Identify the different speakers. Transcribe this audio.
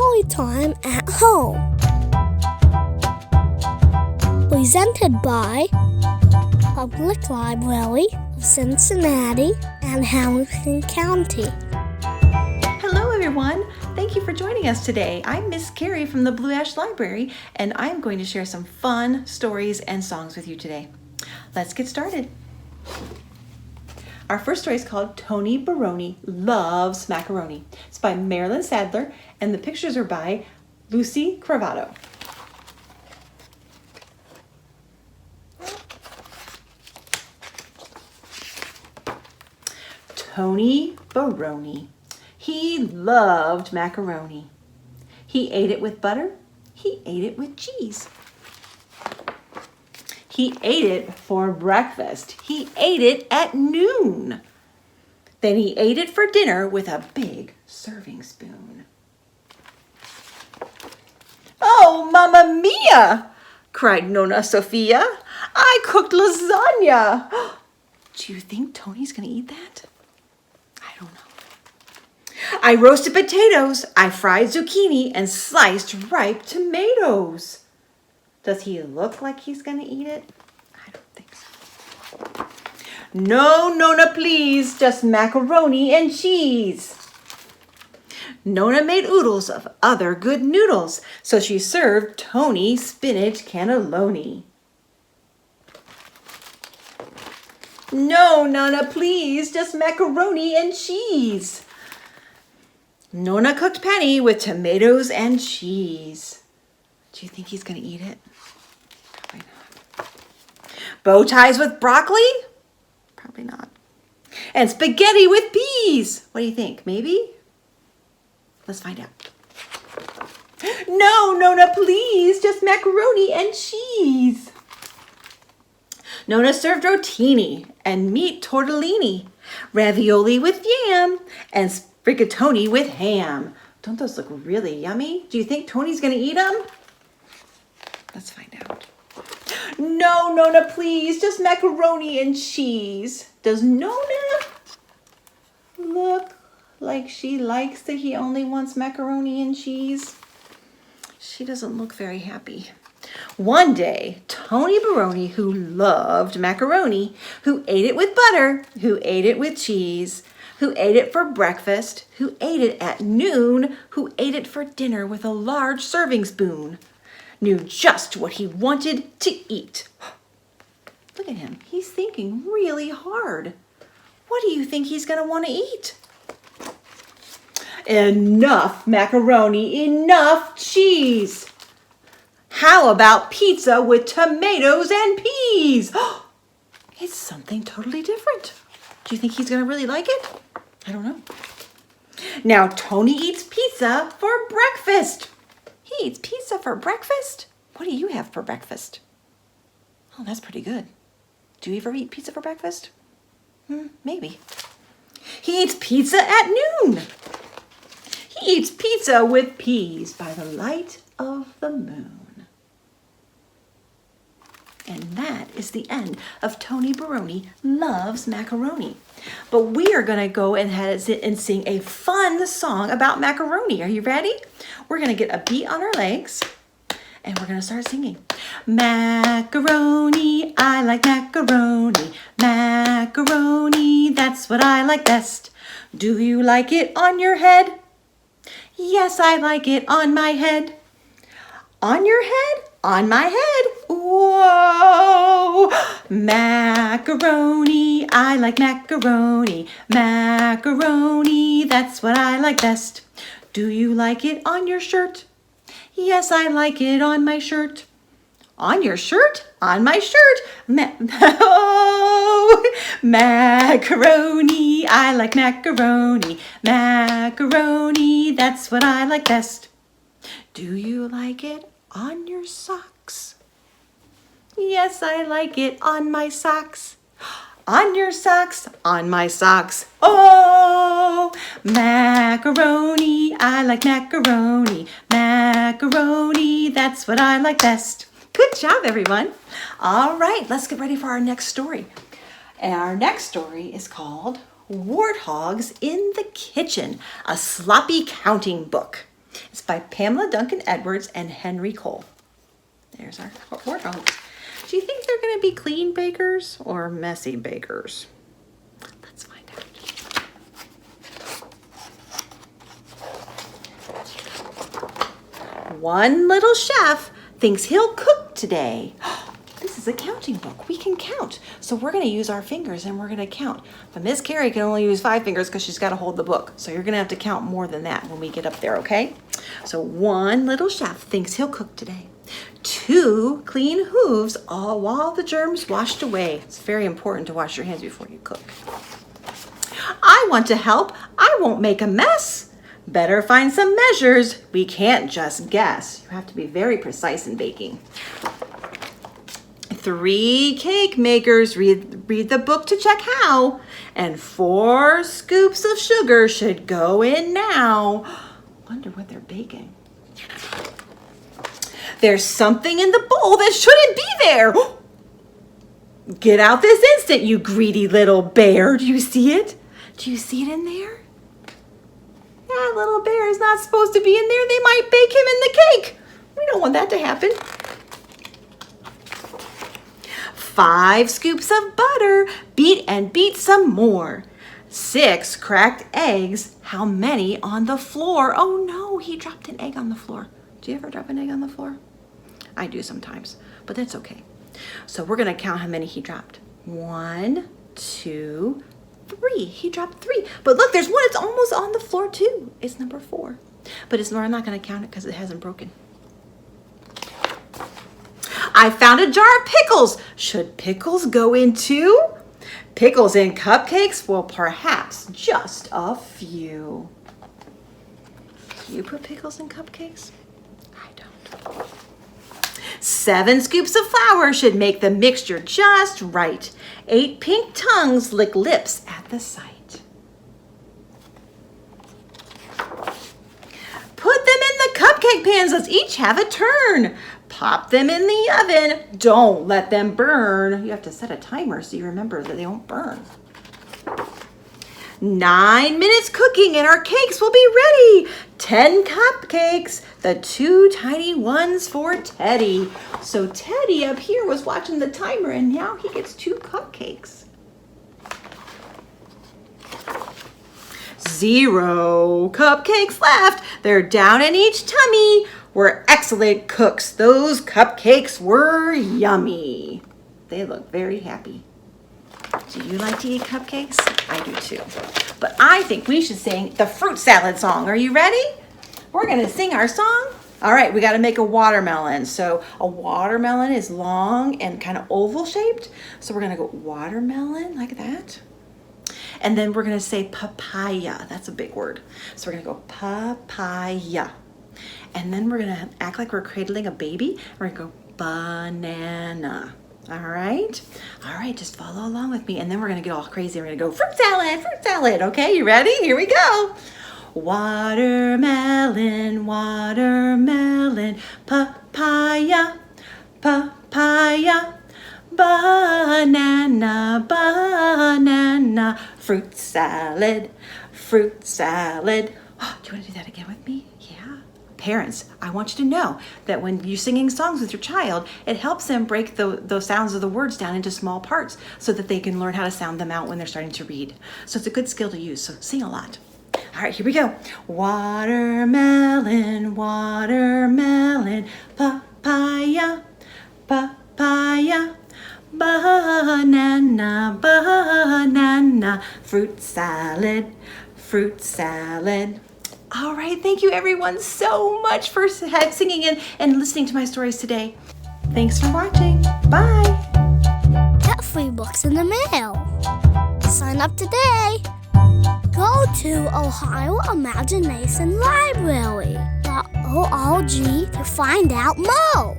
Speaker 1: Storytime at Home. Presented by Public Library of Cincinnati and Hamilton County.
Speaker 2: Hello everyone, thank you for joining us today. I'm Miss Kerry from the Blue Ash Library, and I'm going to share some fun stories and songs with you today. Let's get started. Our first story is called Tony Baroni Loves Macaroni. It's by Marilyn Sadler, and the pictures are by Lucie Crovatto. Tony Baroni. He loved macaroni. He ate it with butter. He ate it with cheese. He ate it for breakfast. He ate it at noon. Then he ate it for dinner with a big serving spoon. "Oh, Mamma Mia!" cried Nonna Sophia. "I cooked lasagna." Do you think Tony's going to eat that? I don't know. "I roasted potatoes. I fried zucchini and sliced ripe tomatoes." Does he look like he's going to eat it? I don't think so. "No, Nonna, please, just macaroni and cheese." Nonna made oodles of other good noodles, so she served Tony spinach cannelloni. "No, Nonna, please, just macaroni and cheese." Nonna cooked Penny with tomatoes and cheese. Do you think he's going to eat it? Probably not. Bow ties with broccoli? Probably not. And spaghetti with peas. What do you think? Maybe? Let's find out. "No, Nonna, please, just macaroni and cheese." Nonna served rotini and meat tortellini, ravioli with yam, and rigatoni with ham. Don't those look really yummy? Do you think Tony's going to eat them? Let's find out. "No, Nonna, please, just macaroni and cheese." Does Nonna look like she likes that he only wants macaroni and cheese? She doesn't look very happy. One day, Tony Baroni, who loved macaroni, who ate it with butter, who ate it with cheese, who ate it for breakfast, who ate it at noon, who ate it for dinner with a large serving spoon, knew just what he wanted to eat. Look at him. He's thinking really hard. What do you think he's going to want to eat? "Enough macaroni, enough cheese. How about pizza with tomatoes and peas?" It's something totally different. Do you think he's going to really like it? I don't know. Now Tony eats pizza for breakfast. He eats pizza for breakfast? What do you have for breakfast? Oh, that's pretty good. Do you ever eat pizza for breakfast? Maybe. He eats pizza at noon. He eats pizza with peas by the light of the moon. And that is the end of Tony Baroni Loves Macaroni. But we are going to go ahead and sing a fun song about macaroni. Are you ready? We're going to get a beat on our legs, and we're going to start singing. "Macaroni, I like macaroni. Macaroni, that's what I like best. Do you like it on your head?" "Yes, I like it on my head." "On your head?" "On my head." Whoa! "Macaroni, I like macaroni. Macaroni, that's what I like best. Do you like it on your shirt?" "Yes, I like it on my shirt." "On your shirt?" "On my shirt." Macaroni, I like macaroni. Macaroni, that's what I like best. Do you like it on your socks? "Yes, I like it on my socks." "On your socks?" "On my socks." Oh, macaroni, I like macaroni. Macaroni, that's what I like best. Good job, everyone. All right, let's get ready for our next story. And our next story is called Warthogs in the Kitchen, a sloppy counting book. It's by Pamela, Duncan Edwards, and Henry Cole. There's our Warthogs. Do you think they're going to be clean bakers or messy bakers? Let's find out. One little chef thinks he'll cook today. This is a counting book. We can count. So we're going to use our fingers and we're going to count. But Miss Kerry can only use 5 fingers because she's got to hold the book. So you're going to have to count more than that when we get up there, okay? So one little chef thinks he'll cook today. 2 clean hooves, all while the germs washed away. It's very important to wash your hands before you cook. I want to help. I won't make a mess. Better find some measures. We can't just guess. You have to be very precise in baking. 3 cake makers, read the book to check how. And 4 scoops of sugar should go in now. Wonder what they're baking. There's something in the bowl that shouldn't be there. Get out this instant, you greedy little bear. Do you see it? Do you see it in there? That little bear is not supposed to be in there. They might bake him in the cake. We don't want that to happen. 5 scoops of butter. Beat and beat some more. 6 cracked eggs. How many on the floor? Oh no, he dropped an egg on the floor. Do you ever drop an egg on the floor? I do sometimes, but that's okay. So we're gonna count how many he dropped. 1, 2, 3. He dropped 3. But look, there's one. It's almost on the floor too. It's number 4. But we're not going to count it because it hasn't broken. I found a jar of pickles. Should pickles go in too? Pickles in cupcakes? Well, perhaps just a few. Do you put pickles in cupcakes? I don't. 7 scoops of flour should make the mixture just right. 8 pink tongues lick lips at the sight. Put them in the cupcake pans. Let's each have a turn. Pop them in the oven. Don't let them burn. You have to set a timer so you remember that they won't burn. 9 minutes cooking and our cakes will be ready. 10 cupcakes, the 2 tiny ones for Teddy. So Teddy up here was watching the timer and now he gets 2 cupcakes. 0 cupcakes left. They're down in each tummy. We're excellent cooks. Those cupcakes were yummy. They look very happy. Do you like to eat cupcakes? I do too. But I think we should sing the fruit salad song. Are you ready? We're going to sing our song. All right, we got to make a watermelon. So a watermelon is long and kind of oval shaped. So we're going to go watermelon like that. And then we're going to say papaya. That's a big word. So we're going to go papaya. And then we're going to act like we're cradling a baby. We're going to go banana. All right, just follow along with me. And then we're gonna get all crazy. We're gonna go fruit salad. Okay, you ready? Here we go. Watermelon, watermelon, papaya, papaya, banana, banana, fruit salad, fruit salad. Oh, do you want to do that again with me? Yeah. Parents, I want you to know that when you're singing songs with your child, it helps them break those sounds of the words down into small parts so that they can learn how to sound them out when they're starting to read. So it's a good skill to use, so sing a lot. All right, here we go. Watermelon, watermelon, papaya, papaya, banana, banana, fruit salad, fruit salad. All right, thank you everyone so much for singing and listening to my stories today. Thanks for watching. Bye.
Speaker 1: Get free books in the mail. Sign up today. Go to Ohio Imagination Library.org to find out more.